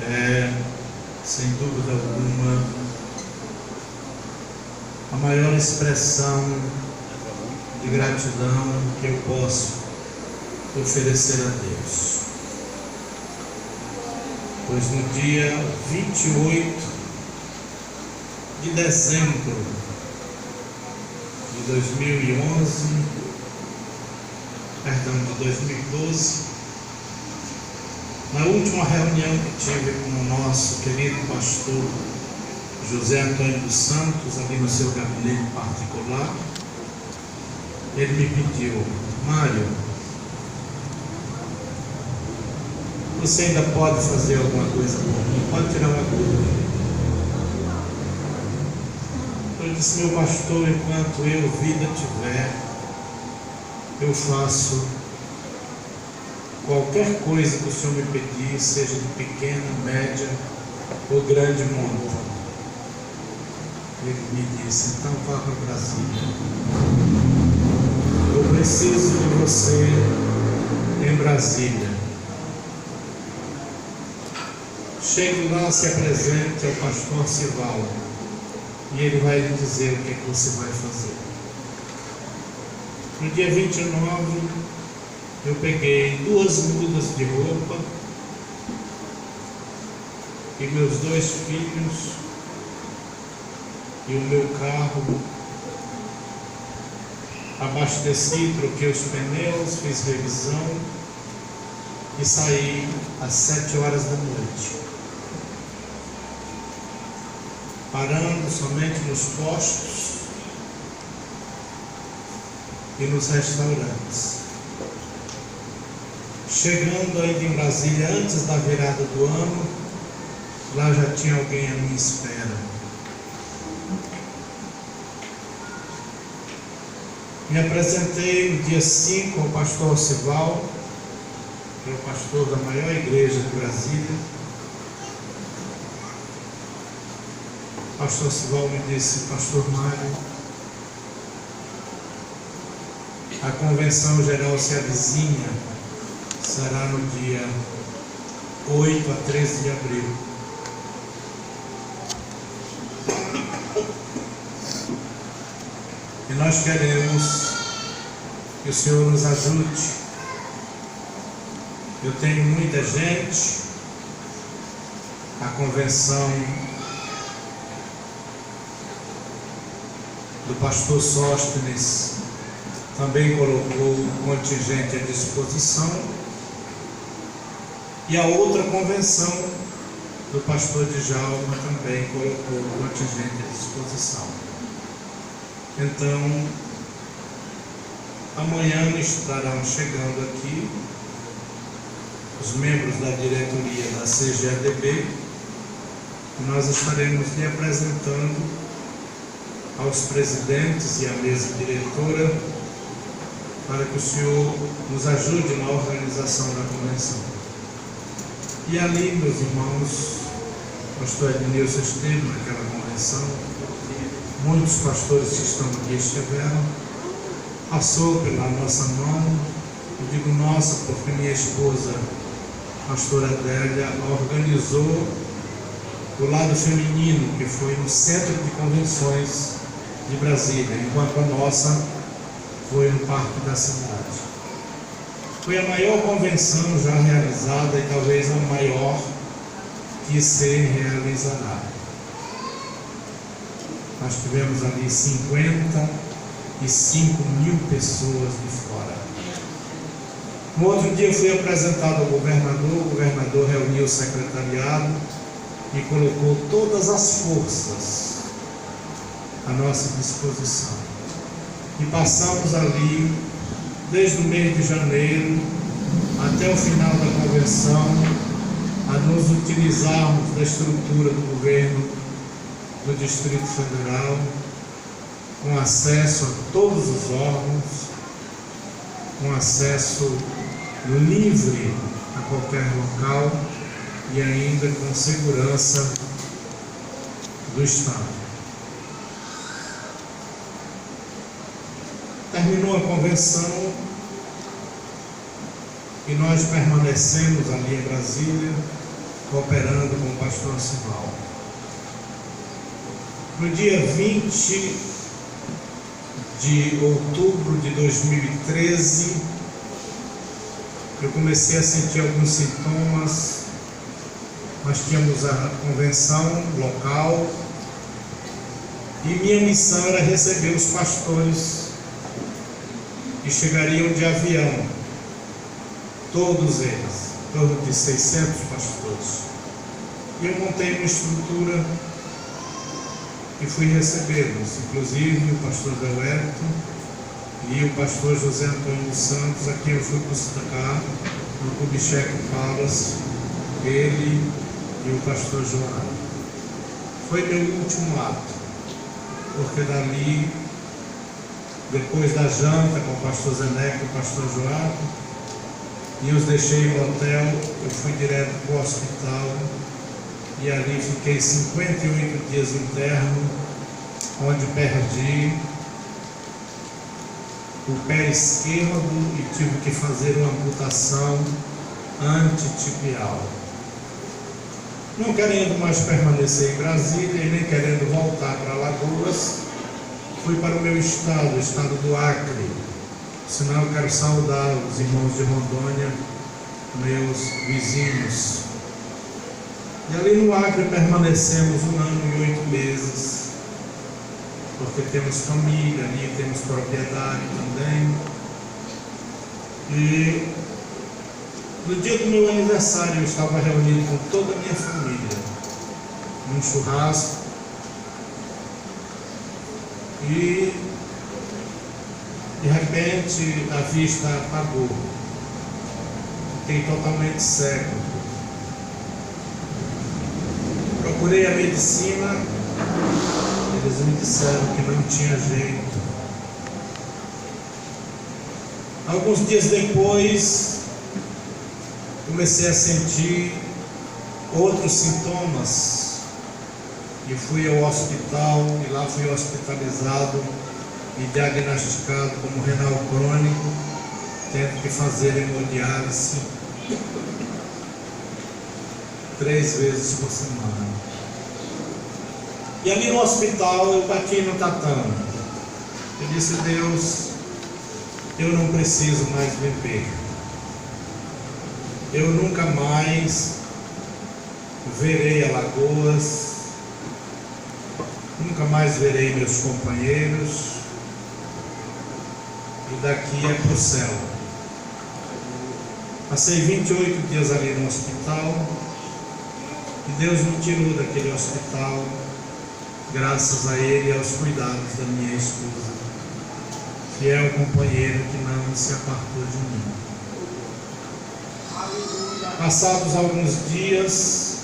é, sem dúvida alguma, a maior expressão de gratidão que eu posso oferecer a Deus. Pois no dia 28 de dezembro de 2012, na última reunião que tive com o nosso querido pastor José Antônio dos Santos, ali no seu gabinete particular, ele me pediu: Mário, você ainda pode fazer alguma coisa por mim? Pode tirar uma dúvida. Eu disse: meu pastor, enquanto eu vida tiver, eu faço qualquer coisa que o Senhor me pedir, seja de pequena, média ou grande monta. Ele me disse: então vá para Brasília. Eu preciso de você em Brasília. Chegue lá, se apresente ao pastor Sivaldo e ele vai lhe dizer o que você vai fazer. No dia 29, eu peguei 2 mudas de roupa e meus 2 filhos e o meu carro, abasteci, troquei os pneus, fiz revisão e saí às 7 horas da noite, parando somente nos postos e nos restaurantes. Chegando ainda em Brasília antes da virada do ano, lá já tinha alguém à minha espera. Me apresentei no dia 5 ao pastor Sivaldo, que é o pastor da maior igreja de Brasília. O pastor Sivaldo me disse: pastor Mário, a convenção geral se avizinha, será no dia 8 a 13 de abril. E nós queremos que o Senhor nos ajude. Eu tenho muita gente, a convenção do pastor Sóstenes também colocou um contingente à disposição, e a outra convenção do pastor Djalma também colocou um contingente à disposição. Então, amanhã estarão chegando aqui os membros da diretoria da CGADB, e nós estaremos lhe apresentando aos presidentes e à mesa diretora para que o senhor nos ajude na organização da convenção. E ali, meus irmãos, o pastor Ednilson esteve naquela convenção, muitos pastores que estão aqui estiveram, passou pela nossa mão. Eu digo nossa porque minha esposa, pastora Adélia, organizou o lado feminino, que foi no Centro de Convenções de Brasília, enquanto a nossa foi no Parque da Cidade. Foi a maior convenção já realizada e talvez a maior que se realizará. Nós tivemos ali 55 mil pessoas de fora. No outro dia eu fui apresentado ao governador, o governador reuniu o secretariado e colocou todas as forças à nossa disposição. E passamos ali, desde o mês de janeiro até o final da convenção, a nos utilizarmos da estrutura do governo do Distrito Federal, com acesso a todos os órgãos, com acesso livre a qualquer local e ainda com segurança do Estado. Terminou a convenção e nós permanecemos ali em Brasília cooperando com o pastor Sival. No dia 20 de outubro de 2013, eu comecei a sentir alguns sintomas. Nós tínhamos a convenção local e minha missão era receber os pastores que chegariam de avião, todos eles, em torno de 600 pastores. E eu montei uma estrutura e fui recebê-los, inclusive o pastor Belberto e o pastor José Antônio dos Santos, a quem eu fui buscar no Kubitschek Palace, ele e o pastor João. Foi meu último ato, porque dali, depois da janta com o pastor Zeneco e o pastor João, e os deixei no hotel, eu fui direto para o hospital e ali fiquei 58 dias interno, onde perdi o pé esquerdo e tive que fazer uma amputação antitibial. Não querendo mais permanecer em Brasília e nem querendo voltar para Alagoas, fui para o meu estado, o estado do Acre. Senão eu quero saudar os irmãos de Rondônia, meus vizinhos. E ali no Acre permanecemos 1 ano e 8 meses, porque temos família ali, temos propriedade também. E no dia do meu aniversário eu estava reunido com toda a minha família, num churrasco, e de repente a vista apagou, fiquei totalmente cego. Procurei a medicina, eles me disseram que não tinha jeito. Alguns dias depois, comecei a sentir outros sintomas e fui ao hospital, e lá fui hospitalizado e diagnosticado como renal crônico, tendo que fazer hemodiálise 3 vezes por semana. E ali no hospital eu bati no tatame. Eu disse: Deus, eu não preciso mais viver. Eu nunca mais verei Alagoas, nunca mais verei meus companheiros, e daqui é para o céu. Passei 28 dias ali no hospital, e Deus me tirou daquele hospital, graças a Ele e aos cuidados da minha esposa, fiel companheiro que não se apartou de mim. Passados alguns dias,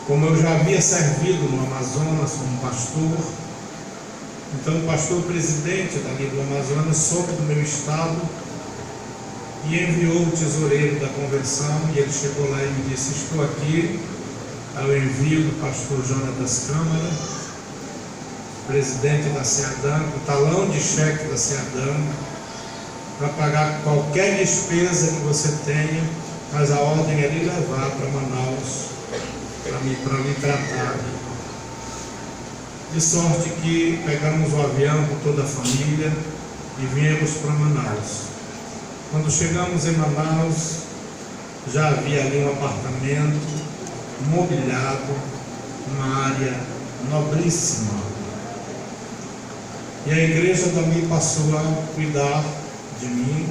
como eu já havia servido no Amazonas como pastor, então o pastor presidente dali do Amazonas soube do meu estado e enviou o tesoureiro da convenção, e ele chegou lá e me disse: estou aqui ao envio do pastor Jonatas Câmara, presidente da SEADAM, o talão de cheque da SEADAM, para pagar qualquer despesa que você tenha, mas a ordem é lhe levar para Manaus para me tratar. De sorte que pegamos o avião com toda a família e viemos para Manaus. Quando chegamos em Manaus, já havia ali um apartamento mobiliado, uma área nobríssima. E a igreja também passou a cuidar de mim.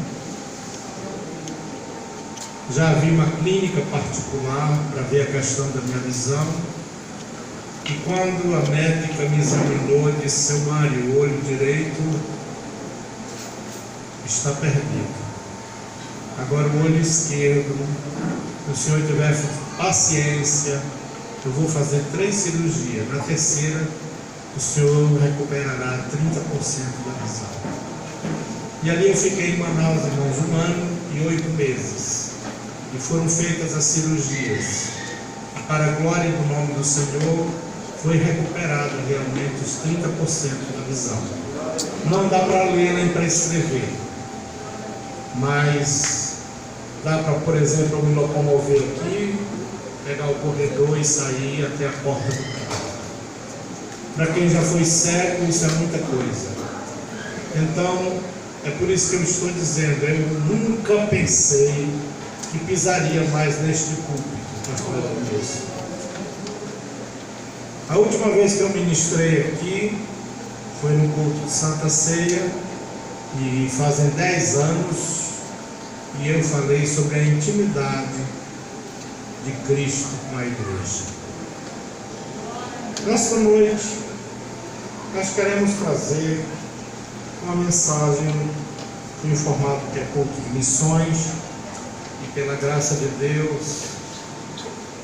Já havia uma clínica particular para ver a questão da minha visão. E quando a médica me examinou, disse: seu Mário, o olho direito está perdido. Agora o olho esquerdo, se o senhor tiver paciência, eu vou fazer 3 cirurgias. Na terceira, o senhor recuperará 30% da visão. E ali eu fiquei em Manaus, irmãos, 1 ano e 8 meses. E foram feitas as cirurgias. E para a glória do nome do Senhor, foi recuperado realmente os 30% da visão. Não dá para ler nem para escrever, mas Dá para, por exemplo, eu me locomover aqui, pegar o corredor e sair até a porta do carro. Para quem já foi cego, isso é muita coisa. Então, é por isso que eu estou dizendo, eu nunca pensei que pisaria mais neste púlpito, pastor Edmilson. A última vez que eu ministrei aqui foi no culto de Santa Ceia, e fazem 10 anos, e eu falei sobre a intimidade de Cristo com a igreja. Nesta noite, nós queremos trazer uma mensagem em formato que é culto de missões, e pela graça de Deus,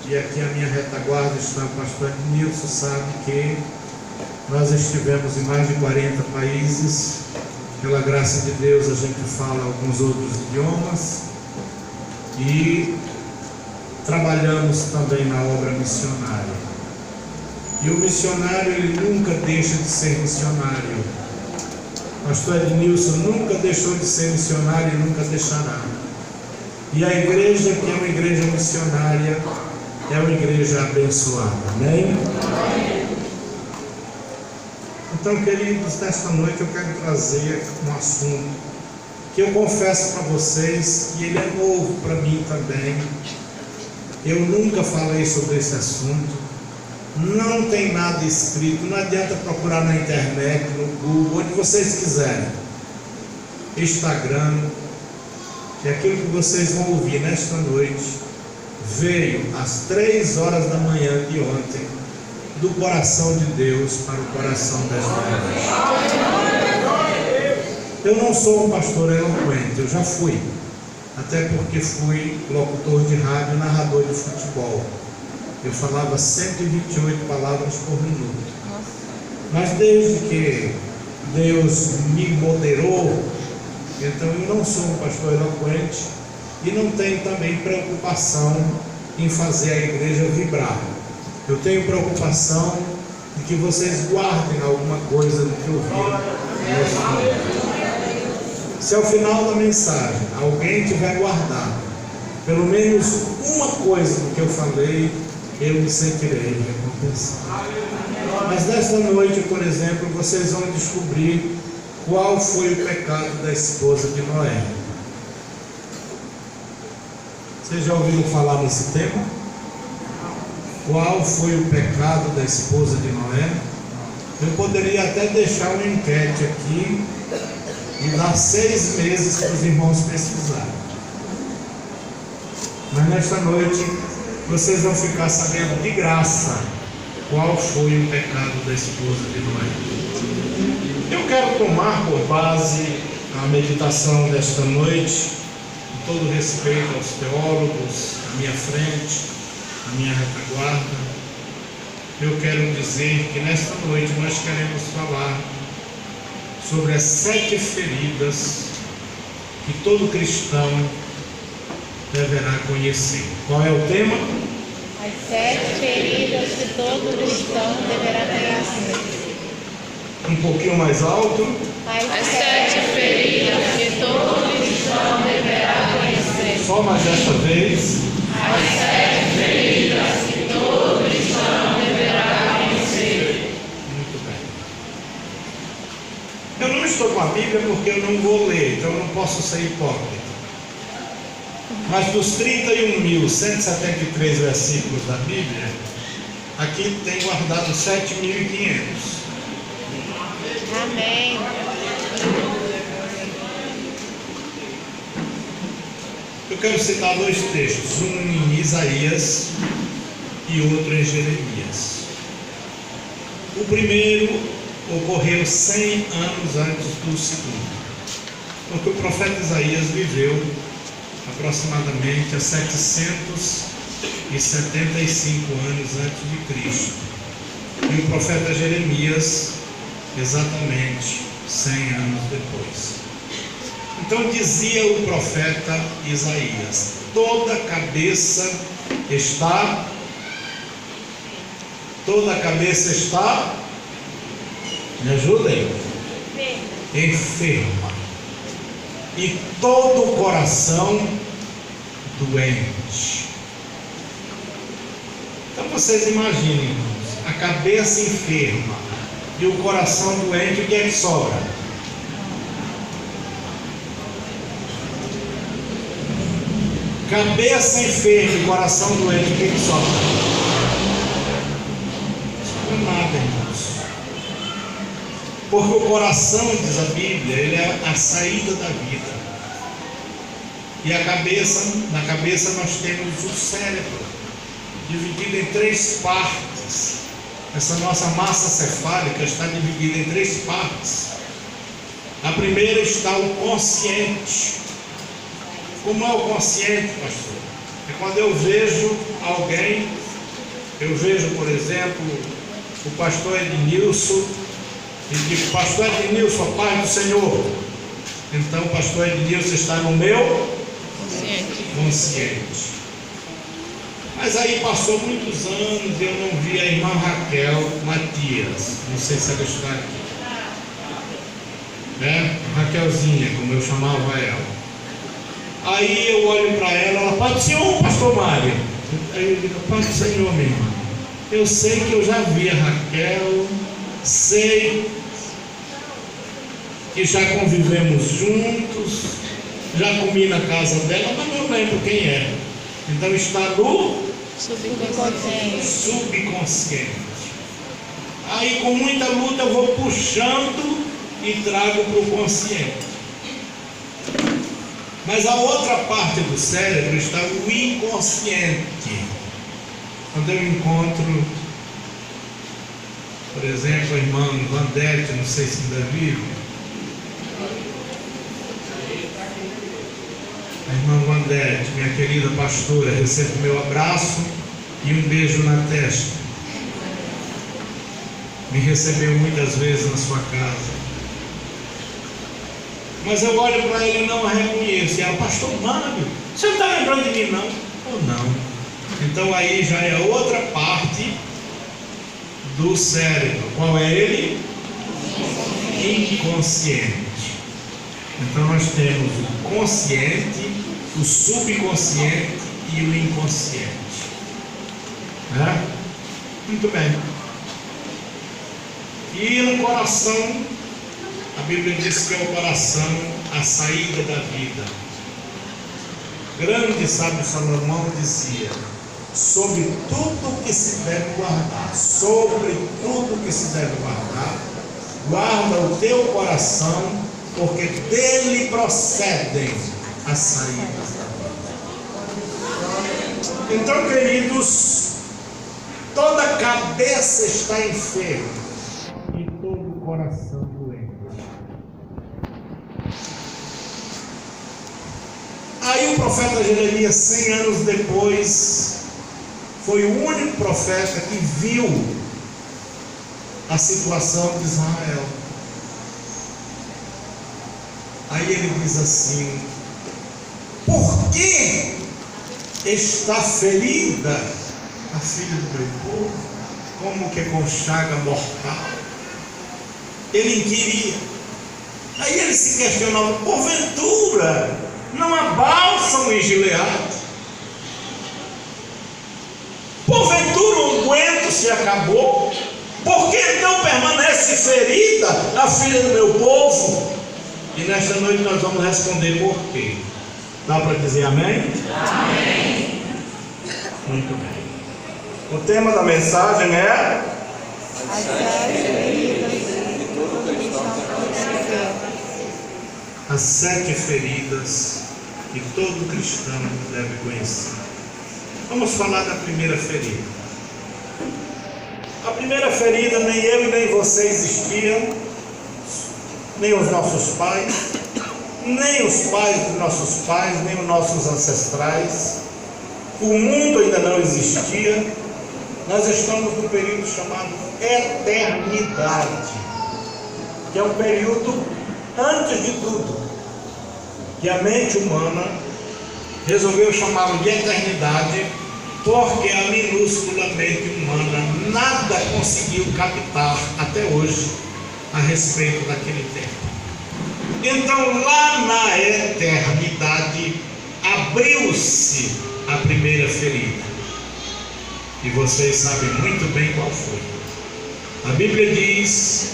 e aqui a minha retaguarda está o pastor Edmilson, sabe que nós estivemos em mais de 40 países. Pela graça de Deus a gente fala alguns outros idiomas e trabalhamos também na obra missionária. E o missionário, ele nunca deixa de ser missionário. Pastor Edmilson nunca deixou de ser missionário e nunca deixará. E a igreja, que é uma igreja missionária, é uma igreja abençoada. Amém? Então, queridos, nesta noite eu quero trazer um assunto que eu confesso para vocês que ele é novo para mim também. Eu nunca falei sobre esse assunto, não tem nada escrito, não adianta procurar na internet, no Google, onde vocês quiserem, Instagram, e aquilo que vocês vão ouvir nesta noite veio às 3 horas da manhã de ontem, do coração de Deus para o coração desta igreja. Eu não sou um pastor eloquente, eu já fui, até porque fui locutor de rádio e narrador de futebol. Eu falava 128 palavras por minuto. Mas desde que Deus me moderou, então eu não sou um pastor eloquente e não tenho também preocupação em fazer a igreja vibrar. Eu tenho preocupação de que vocês guardem alguma coisa do que ouviram. Se ao final da mensagem alguém tiver guardado pelo menos uma coisa do que eu falei, eu me sentirei recompensado. Mas nesta noite, por exemplo, vocês vão descobrir qual foi o pecado da esposa de Noé. Vocês já ouviram falar nesse tema? Qual foi o pecado da esposa de Noé? Eu poderia até deixar uma enquete aqui e dar 6 meses para os irmãos pesquisarem. Mas nesta noite vocês vão ficar sabendo de graça qual foi o pecado da esposa de Noé. Eu quero tomar por base a meditação desta noite, com todo respeito aos teólogos à minha frente, a minha retaguarda. Eu quero dizer que nesta noite nós queremos falar sobre as 7 feridas que todo cristão deverá conhecer. Qual é o tema? As 7 feridas que todo cristão deverá conhecer. Um pouquinho mais alto. As 7 feridas que todo cristão deverá conhecer. Só mais desta vez. As 7 feridas que todo cristão deverá conhecer. Muito bem. Eu não estou com a Bíblia porque eu não vou ler, então eu não posso ser hipócrita. Mas dos 31.173 versículos da Bíblia, aqui tem guardado 7.500. Amém. Eu quero citar 2 textos, um em Isaías e outro em Jeremias. O primeiro ocorreu 100 anos antes do segundo, porque o profeta Isaías viveu aproximadamente há 775 anos antes de Cristo, e o profeta Jeremias exatamente 100 anos depois. Então dizia o profeta Isaías: toda cabeça está me ajudem, enferma, e todo o coração doente. Então vocês imaginem, irmãos, a cabeça enferma e o coração doente, o que é que sobra? Cabeça enferma e coração doente, o que é que sobra? Não sobra nada, irmãos. Porque o coração, diz a Bíblia, ele é a saída da vida. E a cabeça, na cabeça nós temos o cérebro, dividido em 3 partes. Essa nossa massa cefálica está dividida em 3 partes. A primeira está o consciente. Como é o consciente, pastor? É quando eu vejo alguém, eu vejo, por exemplo, o pastor Ednilson, e digo: pastor Ednilson, a paz do Senhor. Então o pastor Ednilson está no meu consciente. Mas aí passou muitos anos e eu não vi a irmã Raquel Matias. Não sei se ela está aqui. Raquelzinha, como eu chamava ela. Aí eu olho para ela, paz do Senhor, pastor Mário. Aí eu digo: paz do Senhor, minha irmã. Eu sei que eu já vi a Raquel, sei que já convivemos juntos, já comi na casa dela, mas não lembro quem é. Então está no subconsciente. Aí com muita luta eu vou puxando e trago para o consciente. Mas a outra parte do cérebro está o inconsciente. Quando eu encontro, por exemplo, a irmã Vandete, não sei se ainda vive. A irmã Vandete, minha querida pastora, recebe meu abraço e um beijo na testa. Me recebeu muitas vezes na sua casa. Mas eu olho para ele e não a reconheço. E ela: pastor Mário, você não está lembrando de mim, não? Ou não? Então aí já é outra parte do cérebro. Qual é ele? Inconsciente. Então nós temos o consciente, o subconsciente e o inconsciente. Muito bem. E no coração, a Bíblia diz que é o coração a saída da vida. Grande sábio Salomão dizia: sobre tudo que se deve guardar, sobre tudo que se deve guardar, guarda o teu coração, porque dele procedem as saídas da vida. Então, queridos, toda a cabeça está enferma e todo o coração doente. Aí o profeta Jeremias, 100 anos depois, foi o único profeta que viu a situação de Israel. Aí ele diz assim: por que está ferida a filha do meu povo, como que com chaga mortal? Ele inquiria. Aí ele se questionava: porventura não há bálsamo em Gileade? Porventura o unguento se acabou? Por que então permanece ferida a filha do meu povo? E nesta noite nós vamos responder por quê. Dá para dizer amém? Amém. Muito bem. O tema da mensagem é: as 7 feridas que todo cristão deve conhecer. Vamos falar da primeira ferida. A primeira ferida, nem eu e nem você existiam, nem os nossos pais, nem os pais dos nossos pais, nem os nossos ancestrais. O mundo ainda não existia. Nós estamos num período chamado eternidade, que é um período antes de tudo, que a mente humana resolveu chamá-lo de eternidade, porque a minúscula mente humana nada conseguiu captar até hoje a respeito daquele tempo. Então, lá na eternidade, a abriu-se a primeira ferida. E vocês sabem muito bem qual foi. A Bíblia diz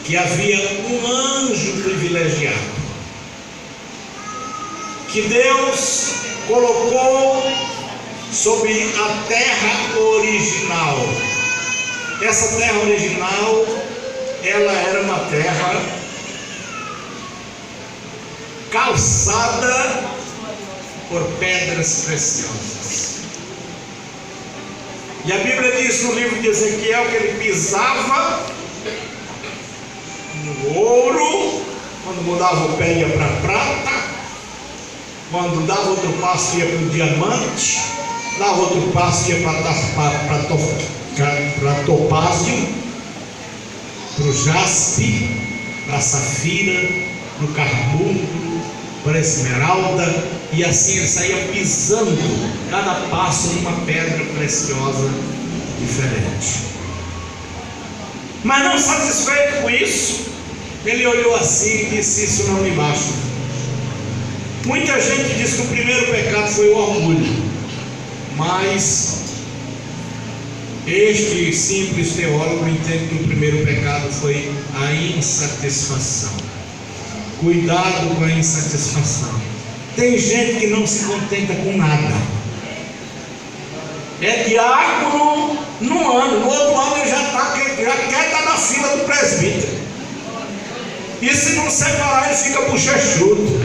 que havia um anjo privilegiado, que Deus colocou sobre a terra original. Essa terra original, ela era uma terra calçada por pedras preciosas. E a Bíblia diz no livro de Ezequiel que ele pisava no ouro, quando mudava o pé ia para a prata, quando dava outro passo ia para o diamante, dava outro passo ia para topázio, para o jaspe, para a safira, para o carbunclo, para a esmeralda, e assim ele saía pisando cada passo numa pedra preciosa diferente. Mas não satisfeito com isso, ele olhou assim e disse: isso não me basta. Muita gente diz que o primeiro pecado foi o orgulho, mas este simples teólogo entende que o primeiro pecado foi a insatisfação. Cuidado com a insatisfação. Tem gente que não se contenta com nada. É diácono num ano, no outro ano ele já quer estar na fila do presbítero. E se não separar, ele fica bochechudo.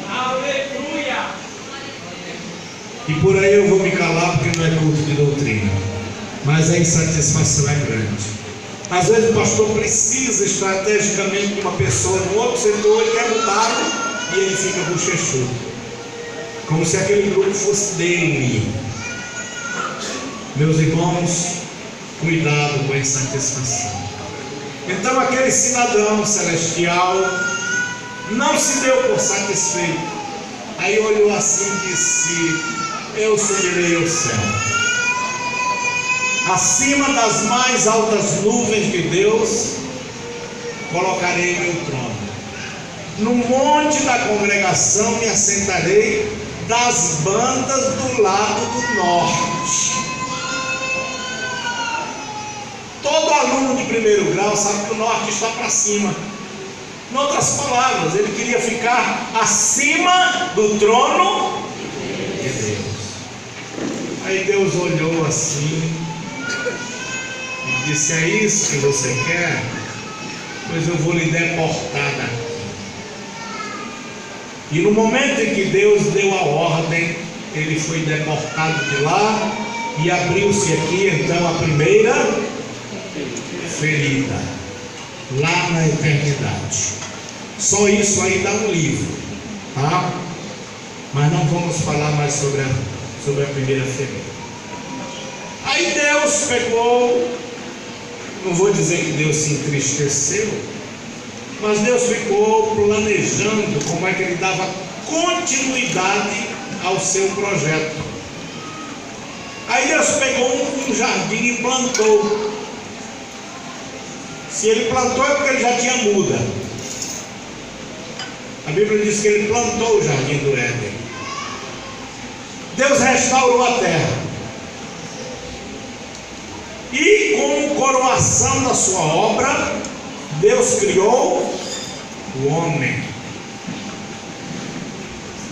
Aleluia! E por aí eu vou me calar, porque não é culto de doutrina. Mas a insatisfação é grande. Às vezes o pastor precisa estrategicamente de uma pessoa no outro setor, ele quer mudar e ele fica bochechudo, como se aquele grupo fosse dele. Meus irmãos, cuidado com a insatisfação. Então aquele cidadão celestial não se deu por satisfeito. Aí olhou assim e disse: eu subirei ao céu. Acima das mais altas nuvens de Deus colocarei meu trono. No monte da congregação me assentarei das bandas do lado do norte. Todo aluno de primeiro grau sabe que o norte está para cima. Em outras palavras, ele queria ficar acima do trono de Deus. Aí Deus olhou assim e disse: é isso que você quer? Pois eu vou lhe deportar daqui. E no momento em que Deus deu a ordem, ele foi deportado de lá, e abriu-se aqui então a primeira ferida, lá na eternidade. Só isso aí dá um livro, tá? Mas não vamos falar mais sobre a primeira ferida. Aí Deus pegou, não vou dizer que Deus se entristeceu, mas Deus ficou planejando como é que ele dava continuidade ao seu projeto. Aí Deus pegou um jardim e plantou. Se ele plantou é porque ele já tinha muda. A Bíblia diz que ele plantou o jardim do Éden. Deus restaurou a terra. E como coroação da sua obra, Deus criou o homem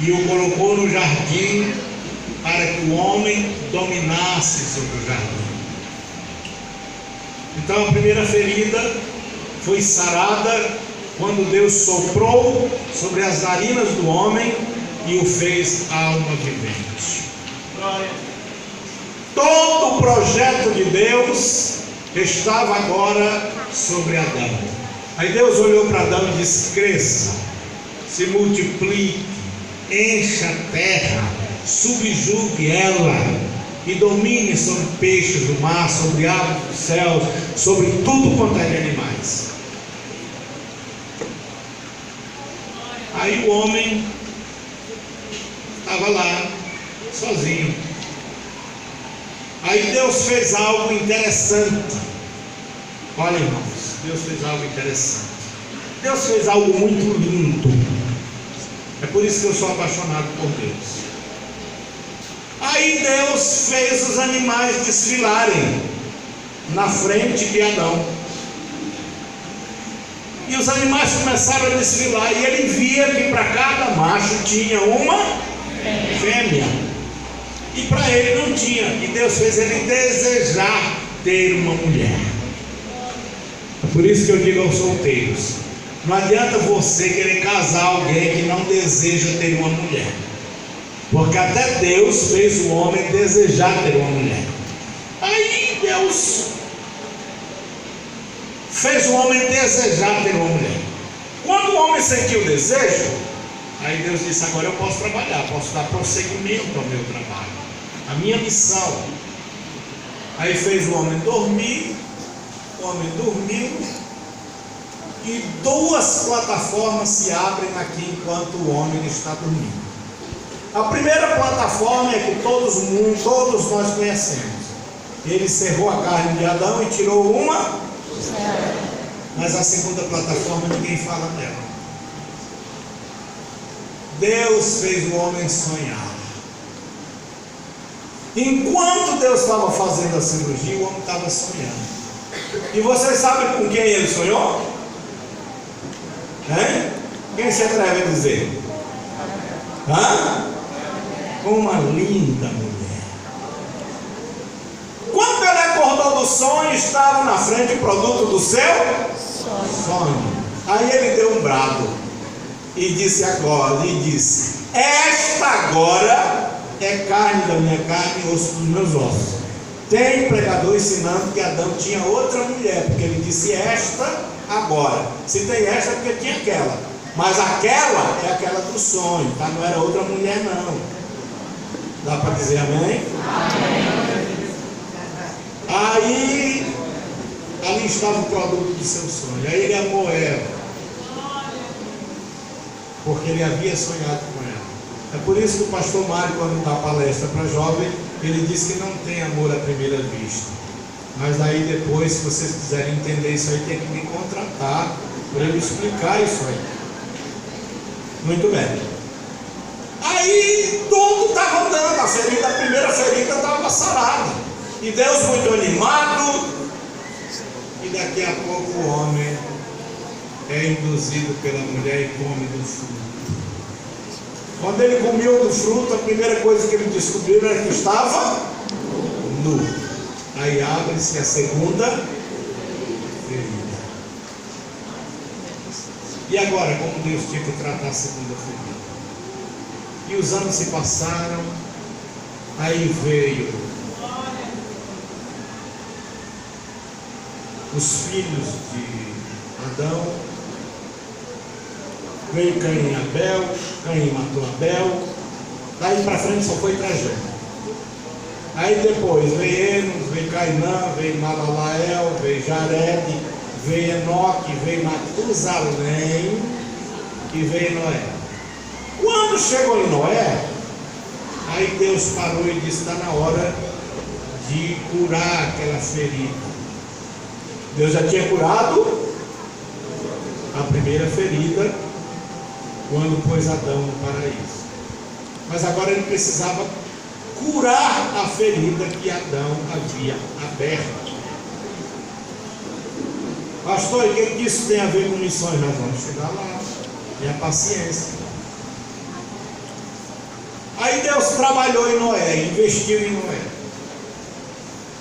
e o colocou no jardim para que o homem dominasse sobre o jardim. Então a primeira ferida foi sarada quando Deus soprou sobre as narinas do homem e o fez alma vivente. Todo o projeto de Deus estava agora sobre Adão. Aí Deus olhou para Adão e disse: cresça, se multiplique, encha a terra, subjugue ela e domine sobre peixes do mar, sobre aves dos céus, sobre tudo quanto é de animais. Aí o homem estava lá, sozinho. Aí Deus fez algo interessante. Olha, irmãos, Deus fez algo interessante. Deus fez algo muito lindo. É por isso que eu sou apaixonado por Deus. Aí Deus fez os animais desfilarem na frente de Adão. E os animais começaram a desfilar, e ele via que para cada macho tinha uma fêmea, e para ele não tinha. E Deus fez ele desejar ter uma mulher. É por isso que eu digo aos solteiros: não adianta você querer casar alguém que não deseja ter uma mulher, porque até Deus fez o homem desejar ter uma mulher. Aí Deus fez o homem desejar ter uma mulher. Quando o homem sentiu o desejo, aí Deus disse: agora eu posso trabalhar, posso dar prosseguimento ao meu trabalho, a minha missão. Aí fez o homem dormir. O homem dormiu, e duas plataformas se abrem aqui enquanto o homem está dormindo. A primeira plataforma é que todos nós conhecemos. Ele cerrou a carne de Adão e tirou uma, mas a segunda plataforma ninguém fala dela. Deus fez o homem sonhar. Enquanto Deus estava fazendo a cirurgia, o homem estava sonhando. E vocês sabem com quem ele sonhou? Hein? Quem se atreve a dizer? Com uma linda mulher. Quando ele acordou do sonho, estava na frente o produto do seu sonho. Aí ele deu um brado e disse: esta agora é carne da minha carne e osso dos meus ossos. Tem pregador ensinando que Adão tinha outra mulher, porque ele disse esta agora. Se tem esta, é porque tinha aquela. Mas aquela é aquela do sonho, tá? Não era outra mulher, não. Dá para dizer amém? Amém. Aí, ali estava o produto do seu sonho. Aí ele amou ela, porque ele havia sonhado com ela. É por isso que o pastor Mário, quando dá palestra para jovem, ele diz que não tem amor à primeira vista. Mas aí depois, se vocês quiserem entender isso aí, tem que me contratar para eu explicar isso aí. Muito bem. Aí tudo estava andando, a primeira ferida estava sarada. E Deus muito animado. E daqui a pouco o homem é induzido pela mulher e come do fruto. Quando ele comeu do fruto, a primeira coisa que ele descobriu era que estava nu. Aí abre-se a segunda ferida. E agora, como Deus tinha que tratar a segunda ferida? E os anos se passaram. Aí veio os filhos de Adão. Veio Caim e Abel. Caim matou Abel. Daí para frente só foi tragédia. Aí depois veio Enos, veio Cainã, veio Malalael, veio Jared, veio Enoque, veio Matusalém e veio Noé. Quando chegou em Noé, aí Deus parou e disse: está na hora de curar aquela ferida. Deus já tinha curado a primeira ferida quando pôs Adão no paraíso. Mas agora ele precisava curar a ferida que Adão havia aberto. Pastor, e o que isso tem a ver com missões? Nós vamos chegar lá. E a paciência. Aí Deus trabalhou em Noé, investiu em Noé.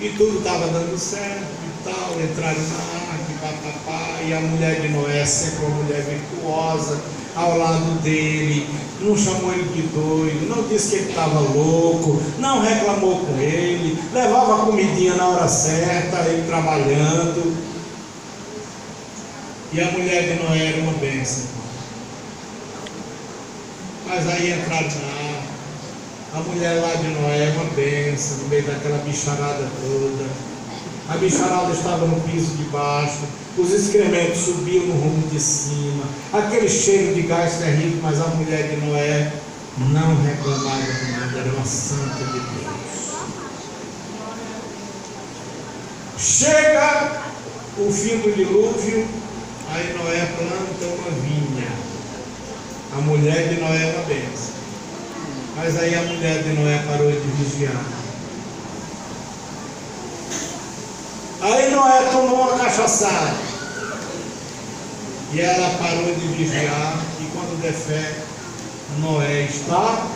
E tudo estava dando certo e tal. Entraram na arca, papapá. E a mulher de Noé, sempre uma mulher virtuosa, ao lado dele, não chamou ele de doido, não disse que ele estava louco, não reclamou com ele, levava a comidinha na hora certa, ele trabalhando. E a mulher de Noé era uma bênção. Mas aí entraram na arca. A mulher lá de Noé é uma bênção, no meio daquela bicharada toda. A bicharada estava no piso de baixo, os excrementos subiam no rumo de cima, aquele cheiro de gás terrível, mas a mulher de Noé não reclamava de nada, era uma santa de Deus. Chega o fim do dilúvio, aí Noé planta uma vinha. A mulher de Noé era bênção. Mas aí a mulher de Noé parou de vigiar. Aí Noé tomou uma cachaçada. E ela parou de vigiar. E quando der fé, Noé está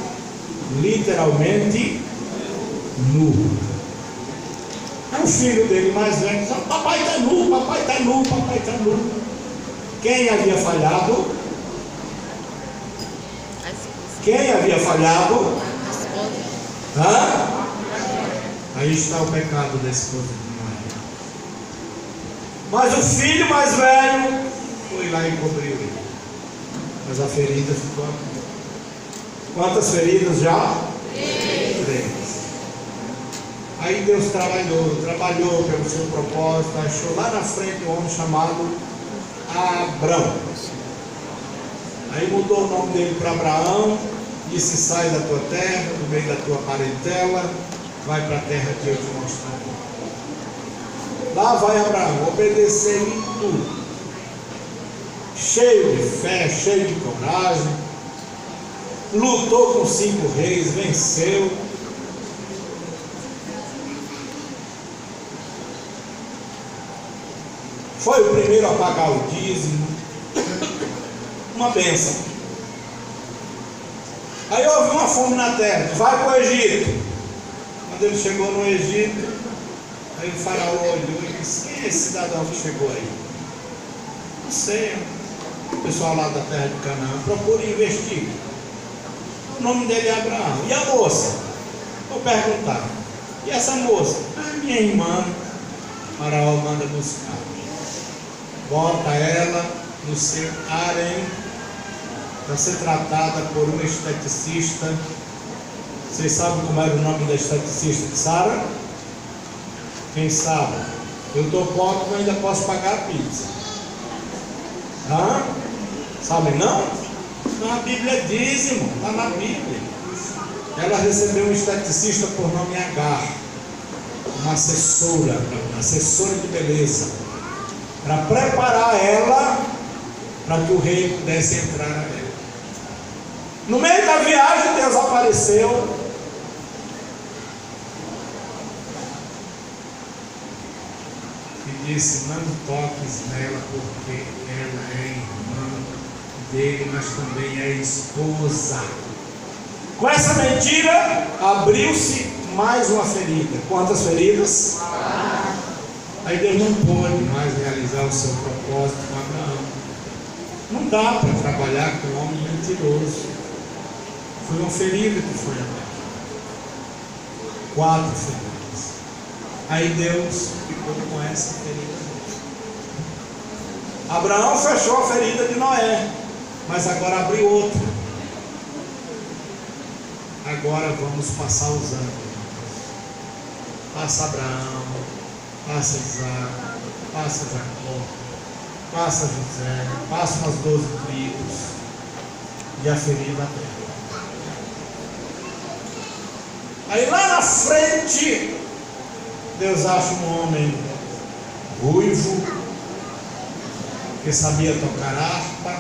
literalmente nu. O filho dele mais velho disse: papai está nu, papai está nu, papai está nu. Quem havia falhado? Quem havia falhado? Hã? Aí está o pecado da esposa de Noé. Mas o filho mais velho foi lá e cobriu ele. Mas a ferida ficou aqui. Quantas feridas já? 3. Aí Deus trabalhou pelo seu propósito, achou lá na frente um homem chamado Abrão. Aí mudou o nome dele para Abraão, disse: sai da tua terra, do meio da tua parentela, vai para a terra que eu te mostrar. Lá vai Abraão, obedecer em tudo, cheio de fé, cheio de coragem, lutou com 5 reis, venceu. Foi o primeiro a pagar o dízimo. Uma bênção. Aí houve uma fome na terra. Vai para o Egito. Quando ele chegou no Egito, aí o faraó olhou e disse: quem é esse cidadão que chegou aí? Não sei. O pessoal lá da terra de Canaã. Procura e investiga. O nome dele é Abraão. E a moça? Vou perguntar. E essa moça? Minha irmã. O faraó manda buscar. Bota ela no seu harém para ser tratada por uma esteticista. Vocês sabem como era o nome da esteticista de Sara? Quem sabe? Eu estou pobre, mas ainda posso pagar a pizza. Hã? Sabem não? Na Bíblia é dízimo, está na Bíblia. Ela recebeu um esteticista por nome Agar, uma assessora de beleza, para preparar ela para que o rei pudesse entrar a ela. No meio da viagem, Deus apareceu e disse: não toques nela, porque ela é irmã dele, mas também é esposa. Com essa mentira, abriu-se mais uma ferida. Quantas feridas? Aí Deus não pôde mais realizar o seu propósito com Abraão. Não dá para trabalhar com um homem mentiroso. Foi uma ferida que foi aberta. 4 feridas. Aí Deus ficou com essa ferida. Abraão fechou a ferida de Noé, mas agora abriu outra. Agora vamos passar os anos. Passa Abraão, passa Isaac, passa Jacó, passa José, passa umas 12 tribos e a ferida aberta. Aí lá na frente, Deus acha um homem ruivo, que sabia tocar harpa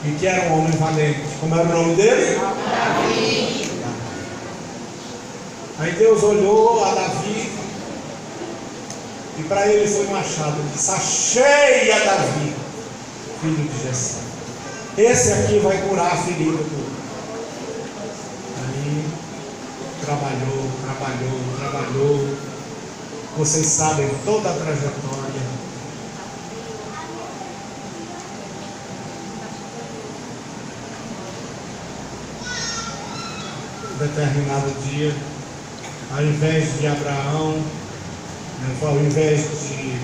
e que era um homem valente. Como era o nome dele? Davi. Aí Deus olhou a Davi e para ele foi um achado. Ele disse: achei a Davi, filho de Jessé. Esse aqui vai curar a ferida do outro. Aí trabalhou. Vocês sabem toda a trajetória. Determinado dia, ao invés de Abraão, ao invés de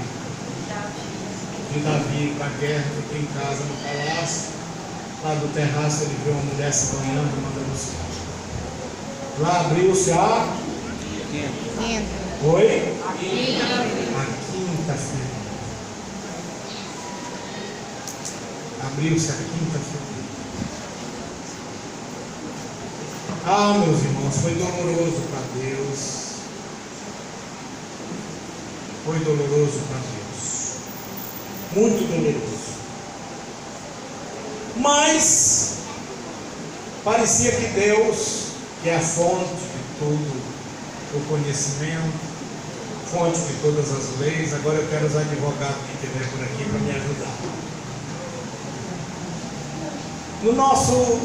Davi ir para a guerra, fica em casa no palácio. Lá do terraço ele vê uma mulher se banhando e manda buscar. Lá abriu-se a Oi? A quinta-feira. Abriu-se a quinta-feira. Ah, meus irmãos, foi doloroso para Deus. Foi doloroso para Deus. Muito doloroso. Mas parecia que Deus, que é a fonte de todo o conhecimento, fonte de todas as leis, agora eu quero os advogados que estiver por aqui para me ajudar. No nosso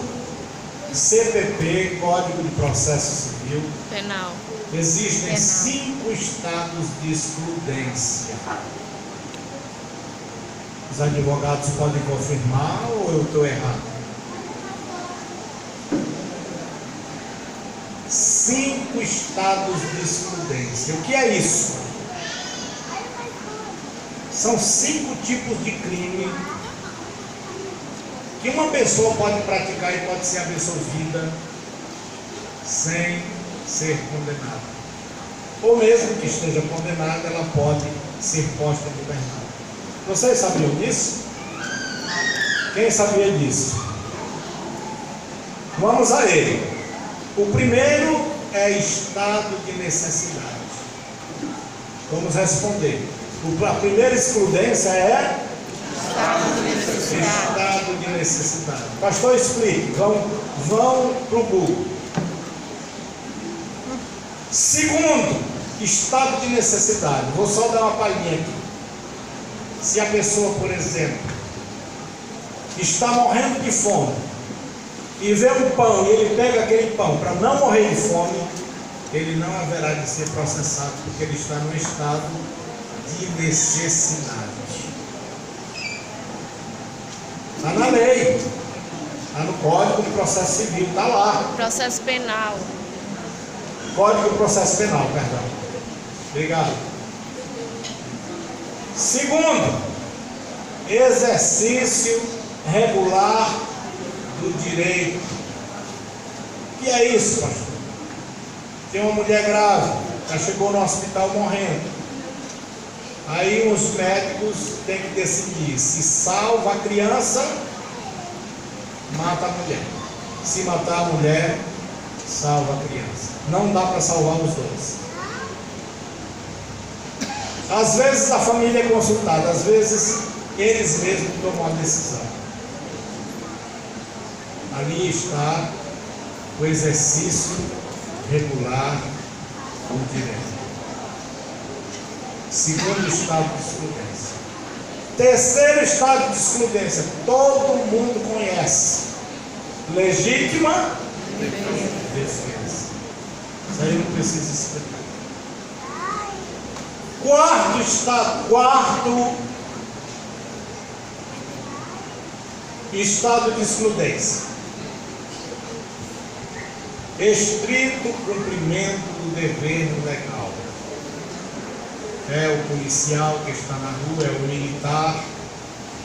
CPP, Código de Processo Civil, Penal. existem Penal. 5 estados de excludência. Os advogados podem confirmar ou eu estou errado? 5 estados de excludência. O que é isso? São 5 tipos de crime que uma pessoa pode praticar e pode ser absolvida sem ser condenada. Ou mesmo que esteja condenada, ela pode ser posta em liberdade. Vocês sabiam disso? Quem sabia disso? Vamos a ele. O primeiro é estado de necessidade. Vamos responder. A primeira excludência é Estado de necessidade. estado de necessidade. Pastor, explique. Vão para o Google. Segundo, estado de necessidade. Vou só dar uma palhinha aqui. Se a pessoa, por exemplo, está morrendo de fome e vê um pão e ele pega aquele pão para não morrer de fome, ele não haverá de ser processado, porque ele está no estado de necessidade. Está na lei, está no Código de Processo Civil, está lá. Processo penal. Código de Processo Penal, perdão. Obrigado. Segundo, exercício regular do direito. O que é isso, pastor? Tem uma mulher grávida, já chegou no hospital morrendo. Aí os médicos têm que decidir se salva a criança, mata a mulher. Se matar a mulher, salva a criança. Não dá para salvar os dois. Às vezes a família é consultada, às vezes eles mesmos tomam a decisão. Ali está o exercício regular do direito. Segundo estado de excludência. Terceiro estado de excludência, todo mundo conhece. Legítima defesa. Isso aí não precisa explicar. Quarto estado de excludência. Estrito cumprimento do dever legal. É o policial que está na rua, é o militar,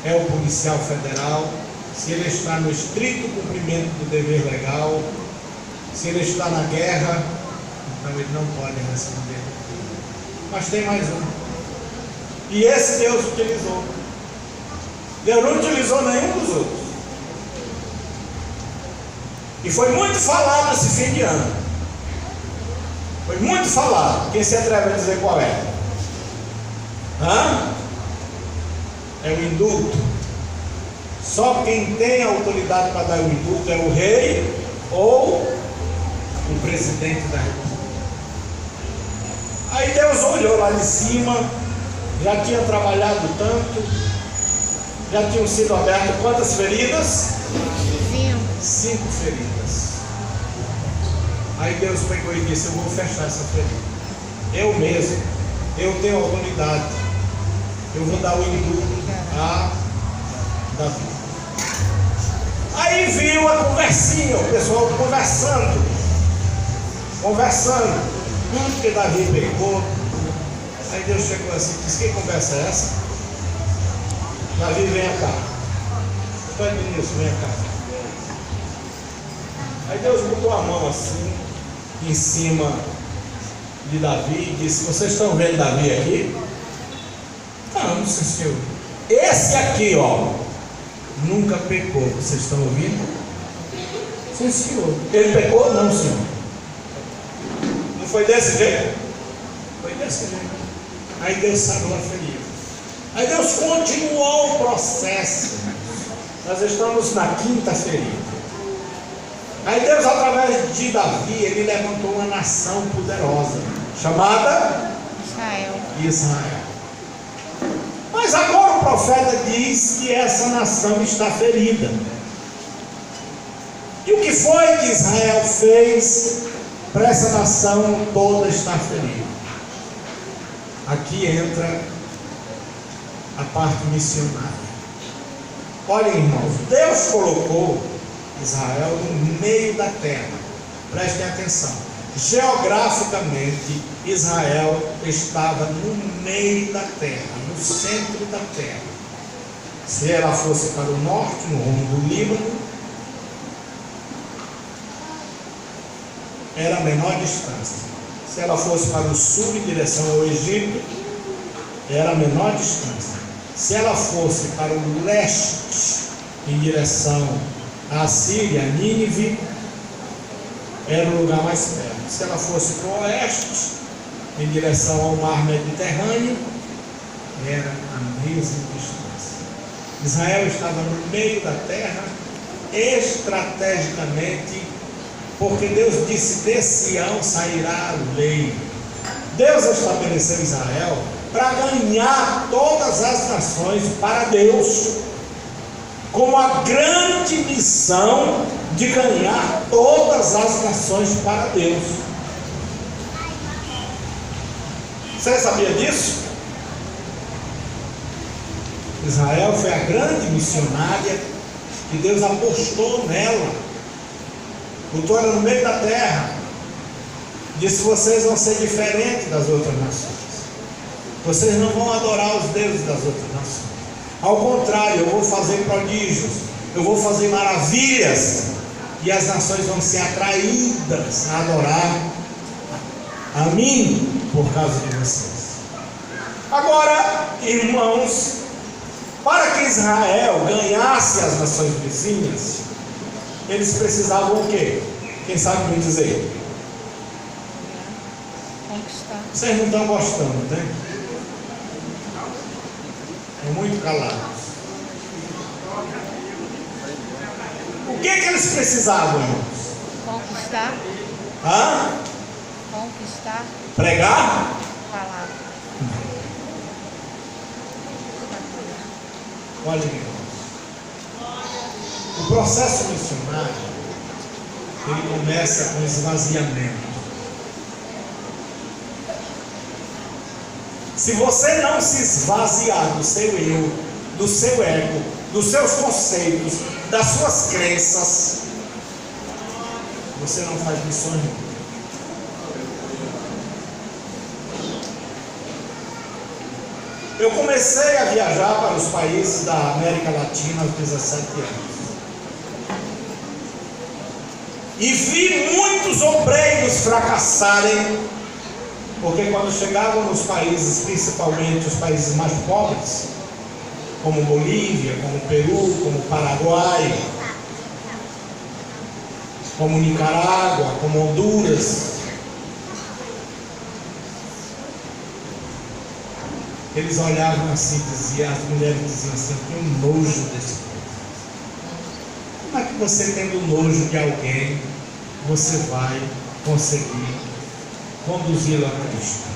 é o policial federal. Se ele está no estrito cumprimento do dever legal, se ele está na guerra, então ele não pode responder. Mas tem mais um. E esse Deus utilizou. Deus não utilizou nenhum dos outros. E foi muito falado esse fim de ano. Foi muito falado. Quem se atreve a dizer qual é? É o indulto. Só quem tem a autoridade para dar o indulto é o rei ou o presidente da república. Aí Deus olhou lá de cima, já tinha trabalhado tanto, já tinham sido abertas quantas feridas? 5 feridas. Aí Deus pegou e disse: eu vou fechar essa ferida. Eu mesmo, eu tenho autoridade, eu vou dar o indulto a Davi. Aí viu a conversinha, o pessoal conversando. Porque Davi pecou. Aí Deus chegou assim e disse: que conversa é essa? Davi, vem cá. Pode nisso, vem cá. Aí Deus botou a mão assim em cima de Davi e disse: vocês estão vendo Davi aqui? Não, sim, senhor. Esse aqui, ó, nunca pecou. Vocês estão ouvindo? Sim, senhor. Ele pecou? Não, senhor. Não foi desse jeito? Foi desse jeito. Aí Deus sarou a ferida. Aí Deus continuou o processo. Nós estamos na quinta ferida. Aí Deus, através de Davi, ele levantou uma nação poderosa, chamada Israel. Mas agora o profeta diz que essa nação está ferida. E o que foi que Israel fez para essa nação toda estar ferida? Aqui entra a parte missionária. Olhem, irmãos, Deus colocou Israel no meio da terra. Prestem atenção. Geograficamente, Israel estava no meio da terra, no centro da terra. Se ela fosse para o norte, no rumo do Líbano, era a menor distância. Se ela fosse para o sul, em direção ao Egito, era a menor distância. Se ela fosse para o leste, em direção à Síria, Nínive, era o lugar mais perto. Se ela fosse para o oeste, em direção ao mar Mediterrâneo, era a mesma distância. Israel estava no meio da terra, estrategicamente, porque Deus disse: de Sião sairá a lei. Deus estabeleceu Israel para ganhar todas as nações para Deus, com a grande missão de ganhar todas as nações para Deus. Você sabia disso? Israel foi a grande missionária que Deus apostou nela. Botou ela no meio da terra. Disse: vocês vão ser diferentes das outras nações. Vocês não vão adorar os deuses das outras nações. Ao contrário, eu vou fazer prodígios, eu vou fazer maravilhas, e as nações vão ser atraídas a adorar a mim por causa de vocês. Agora, irmãos, para que Israel ganhasse as nações vizinhas, eles precisavam o quê? Quem sabe me dizer? Conquistar. Vocês não estão gostando, né? Estão muito calados. O que eles precisavam, irmãos? Conquistar. Hã? Conquistar. Pregar? Palavra. Olha, irmãos, o processo missionário, ele começa com esvaziamento. Se você não se esvaziar do seu eu, do seu ego, dos seus conceitos, das suas crenças, você não faz missões. Eu comecei a viajar para os países da América Latina aos 17 anos. E vi muitos obreiros fracassarem, porque quando chegavam nos países, principalmente os países mais pobres, como Bolívia, como Peru, como Paraguai, como Nicarágua, como Honduras, eles olhavam assim, diziam, as mulheres diziam assim: eu tenho nojo desse povo. Como é que você, tendo nojo de alguém, você vai conseguir conduzi-lo a Cristo?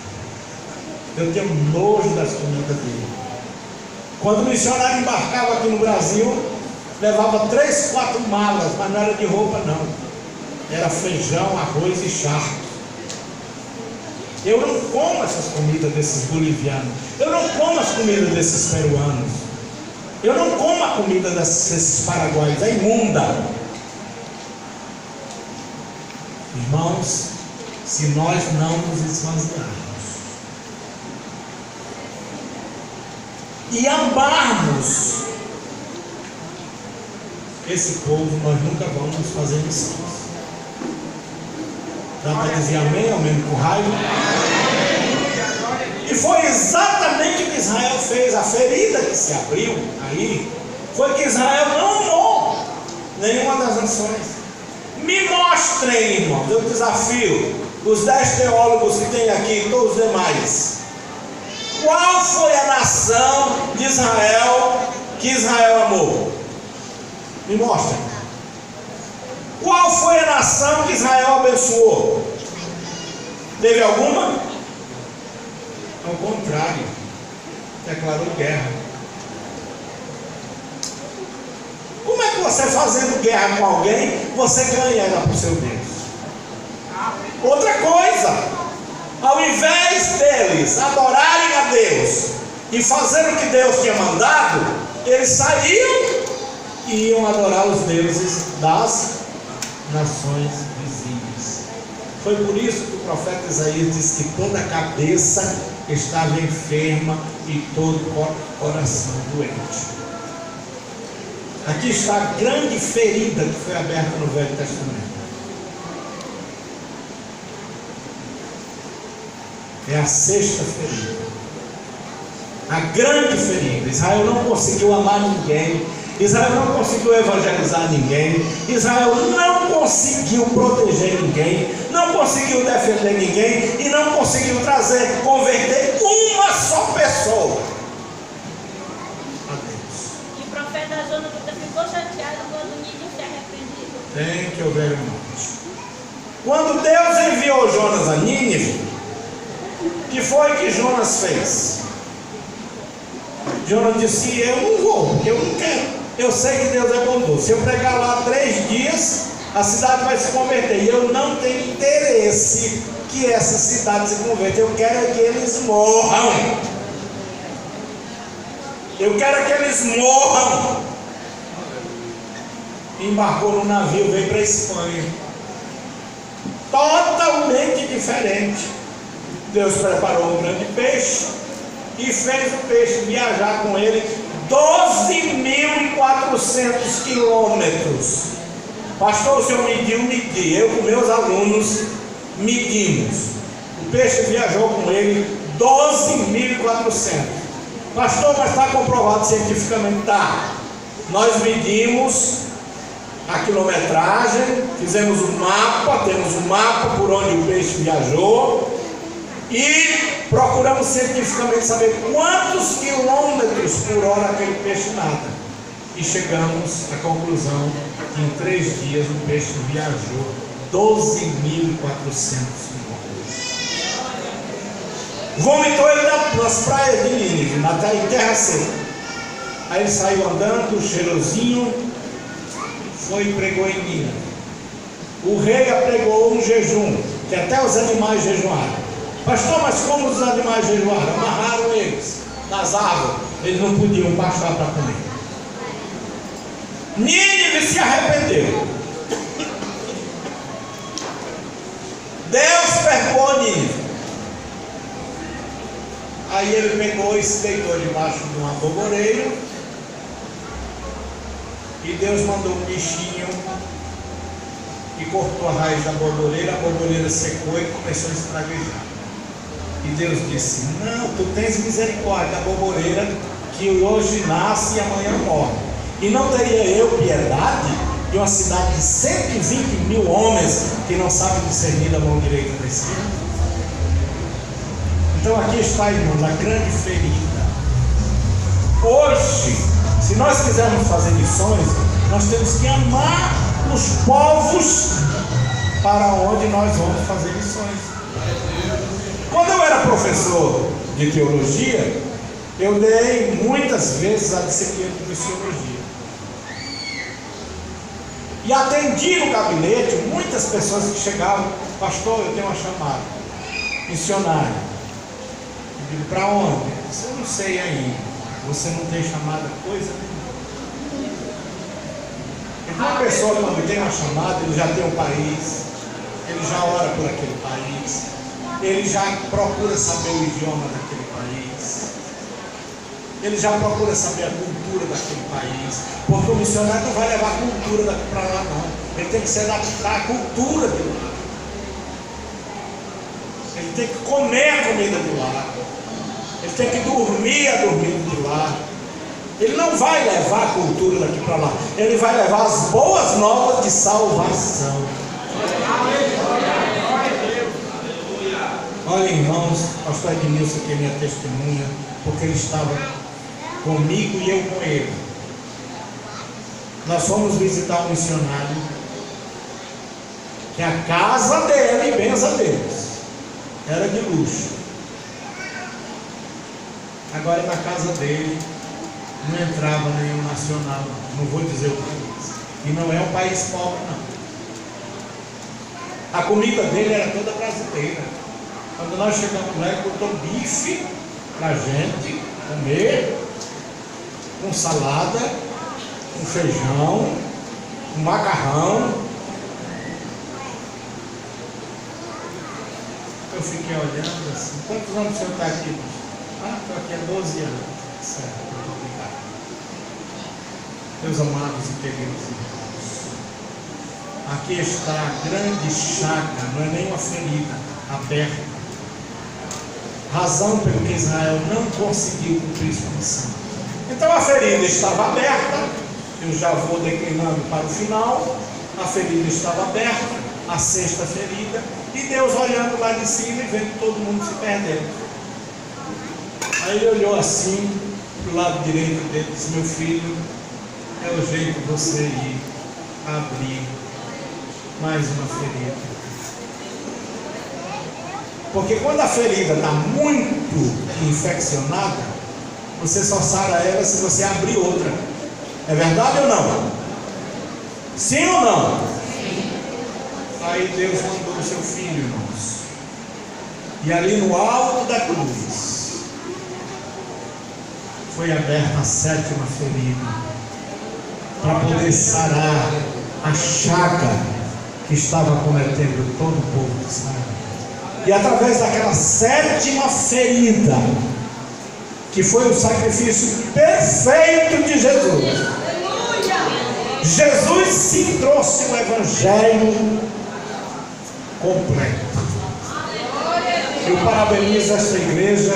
Eu tenho nojo das comidas dele. Quando o missionário embarcava aqui no Brasil, levava 3, 4 malas, mas não era de roupa não, era feijão, arroz e charque. Eu não como essas comidas desses bolivianos, eu não como as comidas desses peruanos, eu não como a comida desses paraguaios, é imunda. Irmãos, se nós não nos esvaziarmos e amarmos esse povo, nós nunca vamos fazer missões. Dá para dizer amém, ao menos com raiva? E foi exatamente o que Israel fez. A ferida que se abriu aí foi que Israel não amou nenhuma das nações. Me mostrem, irmãos, eu desafio os 10 teólogos que tem aqui e todos os demais, qual foi a nação de Israel que Israel amou? Me mostra. Qual foi a nação que Israel abençoou? Teve alguma? Ao contrário, declarou guerra. Como é que você, fazendo guerra com alguém, você ganha ela para o seu Deus? Outra coisa, ao invés deles adorarem a Deus e fazer o que Deus tinha mandado, eles saíam e iam adorar os deuses das nações vizinhas. Foi por isso que o profeta Isaías disse que toda a cabeça estava enferma e todo o coração doente. Aqui está a grande ferida que foi aberta no Velho Testamento. É a sexta ferida. A grande ferida. Israel não conseguiu amar ninguém. Israel não conseguiu evangelizar ninguém. Israel não conseguiu proteger ninguém. Não conseguiu defender ninguém. E não conseguiu converter uma só pessoa a Deus. E o profeta Jonas ficou chateado quando Nínive se arrependido. Tem que ouvir, irmãos. Quando Deus enviou Jonas a Nínive, o que foi que Jonas fez? Jonas disse: eu não vou, porque eu não quero. Eu sei que Deus é bondoso. Se eu pregar lá 3 dias, a cidade vai se converter. E eu não tenho interesse que essa cidade se converta. Eu quero é que eles morram. Eu quero é que eles morram. Embarcou no navio, veio para a Espanha. Totalmente diferente. Deus preparou um grande peixe e fez o peixe viajar com ele 12.400 quilômetros. Pastor, o senhor mediu? Medi. Eu com meus alunos medimos. O peixe viajou com ele 12.400. Pastor, mas está comprovado cientificamente? Tá. Nós medimos a quilometragem, fizemos um mapa, temos um mapa por onde o peixe viajou e procuramos cientificamente saber quantos quilômetros por hora aquele peixe nada. E chegamos à conclusão que em 3 dias o peixe viajou 12.400 quilômetros. Vomitou ele nas praias de Nínive, em terra seca. Aí ele saiu andando, cheirosinho, foi e pregou em Nínive. O rei apregou um jejum, que até os animais jejuaram. Pastor, mas como os animais jejuaram? Amarraram eles nas árvores, eles não podiam pastar para comer. Nínive se arrependeu. Deus perdoou Nínive. Aí ele pegou e se deitou debaixo de uma arvoreira. E Deus mandou um bichinho e cortou a raiz da borboleira. A borboleira secou e começou a espraguejar. E Deus disse: não, tu tens misericórdia da borboleira que hoje nasce e amanhã morre. E não teria eu piedade de uma cidade de 120.000 homens que não sabem discernir da mão direita da esquerda? Então aqui está, irmãos, a grande ferida. Hoje, se nós quisermos fazer missões, nós temos que amar os povos para onde nós vamos fazer missões. Quando eu era professor de teologia, eu dei muitas vezes a disciplina de missiologia. E atendi no gabinete muitas pessoas que chegavam: pastor, eu tenho uma chamada missionária. Eu digo: para onde? Eu não sei ainda. Você não tem chamada coisa nenhuma. Uma pessoa, quando tem uma chamada, ele já tem um país, ele já ora por aquele país, ele já procura saber o idioma daquele país, ele já procura saber a cultura daquele país, porque o missionário não vai levar a cultura daqui para lá, não. Ele tem que se adaptar à cultura de lá, ele tem que comer a comida de lá, ele tem que dormir a dormir de lá. Ele não vai levar a cultura daqui para lá, ele vai levar as boas novas de salvação. Olha, irmãos, o pastor Ednilson aqui é minha testemunha, porque ele estava comigo e eu com ele. Nós fomos visitar um missionário, que a casa dele, benção a Deus, era de luxo. Agora na casa dele não entrava nenhum nacional, não vou dizer o país. E não é um país pobre, não. A comida dele era toda brasileira. Quando nós chegamos lá, ele botou bife para a gente comer, com salada, com feijão, com macarrão. Eu fiquei olhando assim, quantos anos o senhor está aqui? Estou aqui há 12 anos. Certo, muito obrigado. Meus amados e queridos irmãos, aqui está a grande chaga, não é nem uma ferida, aberta. Razão pelo que Israel não conseguiu cumprir sua missão. Então a ferida estava aberta, eu já vou declinando para o final. A ferida estava aberta, a sexta ferida, e Deus olhando lá de cima e vendo todo mundo se perdendo. Aí ele olhou assim, para o lado direito dele, e disse: meu filho, é o jeito de você ir abrir mais uma ferida. Porque quando a ferida está muito infeccionada, você só sara ela se você abrir outra. É verdade ou não? Sim ou não? Sim. Aí Deus mandou o seu filho, irmãos. E ali no alto da cruz foi aberta a sétima ferida, para poder sarar a chaga que estava cometendo todo o povo de Israel. E através daquela sétima ferida, que foi o sacrifício perfeito de Jesus, Jesus sim trouxe o Evangelho completo. Eu parabenizo esta igreja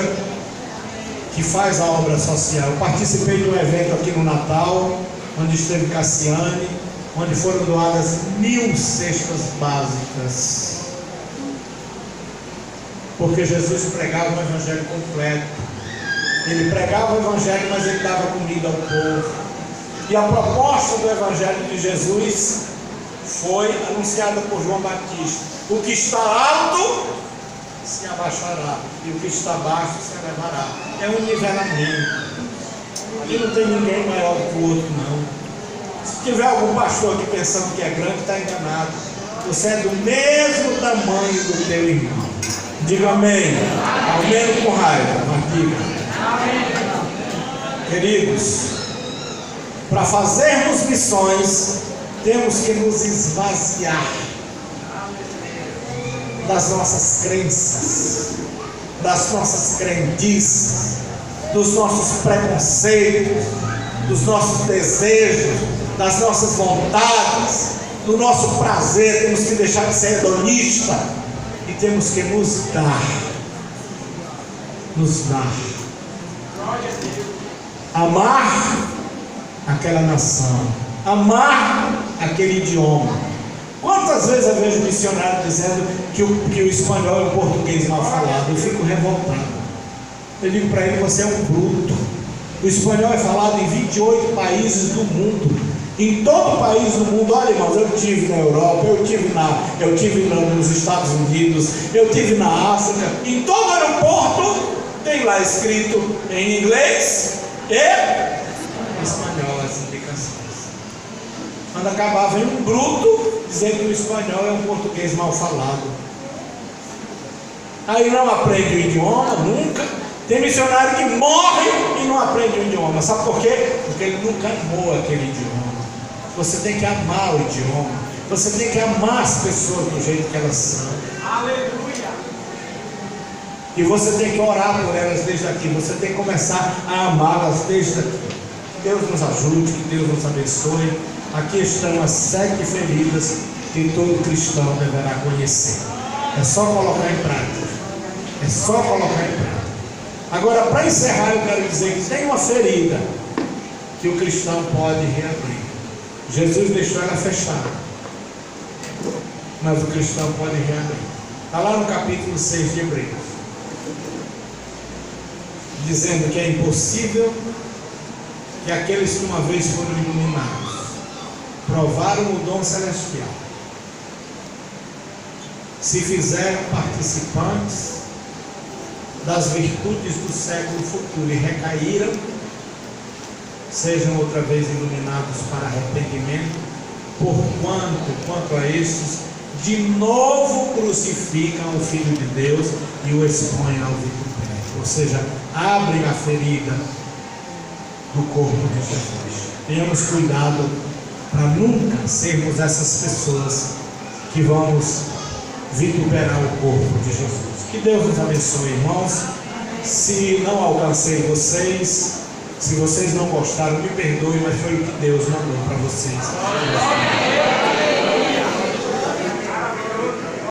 que faz a obra social. Eu participei de um evento aqui no Natal, onde esteve Cassiane, onde foram doadas 1000 cestas básicas. Porque Jesus pregava o Evangelho completo. Ele pregava o Evangelho, mas ele dava comida ao povo. E a proposta do Evangelho de Jesus foi anunciada por João Batista: o que está alto se abaixará, e o que está baixo se elevará. É um nivelamento. Ali não tem ninguém maior que o outro, não. Se tiver algum pastor aqui pensando que é grande, está enganado. Você é do mesmo tamanho do teu irmão. Diga amém. Ao menos com raiva, mas diga. Queridos, para fazermos missões, temos que nos esvaziar das nossas crenças, das nossas crendices, dos nossos preconceitos, dos nossos desejos, das nossas vontades, do nosso prazer. Temos que deixar de ser hedonista e temos que nos dar, amar aquela nação, amar aquele idioma. Quantas vezes eu vejo missionário dizendo que o espanhol é um português mal falado? Eu fico revoltado. Eu digo para ele: você é um bruto. O espanhol é falado em 28 países do mundo. Em todo país do mundo. Olha, irmãos, eu estive na Europa, eu estive nos Estados Unidos, eu estive na África. Em todo aeroporto tem lá escrito em inglês e espanhol as indicações. Quando acabava em um bruto dizendo que o espanhol é um português mal falado. Aí não aprende o idioma nunca. Tem missionário que morre e não aprende o idioma. Sabe por quê? Porque ele nunca amou aquele idioma. Você tem que amar o idioma. Você tem que amar as pessoas do jeito que elas são. Aleluia! E você tem que orar por elas desde aqui. Você tem que começar a amá-las desde aqui. Deus nos ajude, que Deus nos abençoe. Aqui estão as 7 feridas que todo cristão deverá conhecer. É só colocar em prática. É só colocar em prática. Agora, para encerrar, eu quero dizer que tem uma ferida que o cristão pode reabrir. Jesus deixou ela fechada, mas o cristão pode reabrir. Está lá no capítulo 6 de Hebreus, dizendo que é impossível que aqueles que uma vez foram iluminados provaram o dom celestial, se fizeram participantes das virtudes do século futuro e recaíram, sejam outra vez iluminados para arrependimento, quanto a estes, de novo crucificam o Filho de Deus e o expõem ao vitupério. Ou seja, abrem a ferida do corpo de Jesus. Tenhamos cuidado para nunca sermos essas pessoas que vamos vituperar o corpo de Jesus. Que Deus nos abençoe, irmãos. Se não alcancei vocês, se vocês não gostaram, me perdoem, mas foi o que Deus mandou para vocês.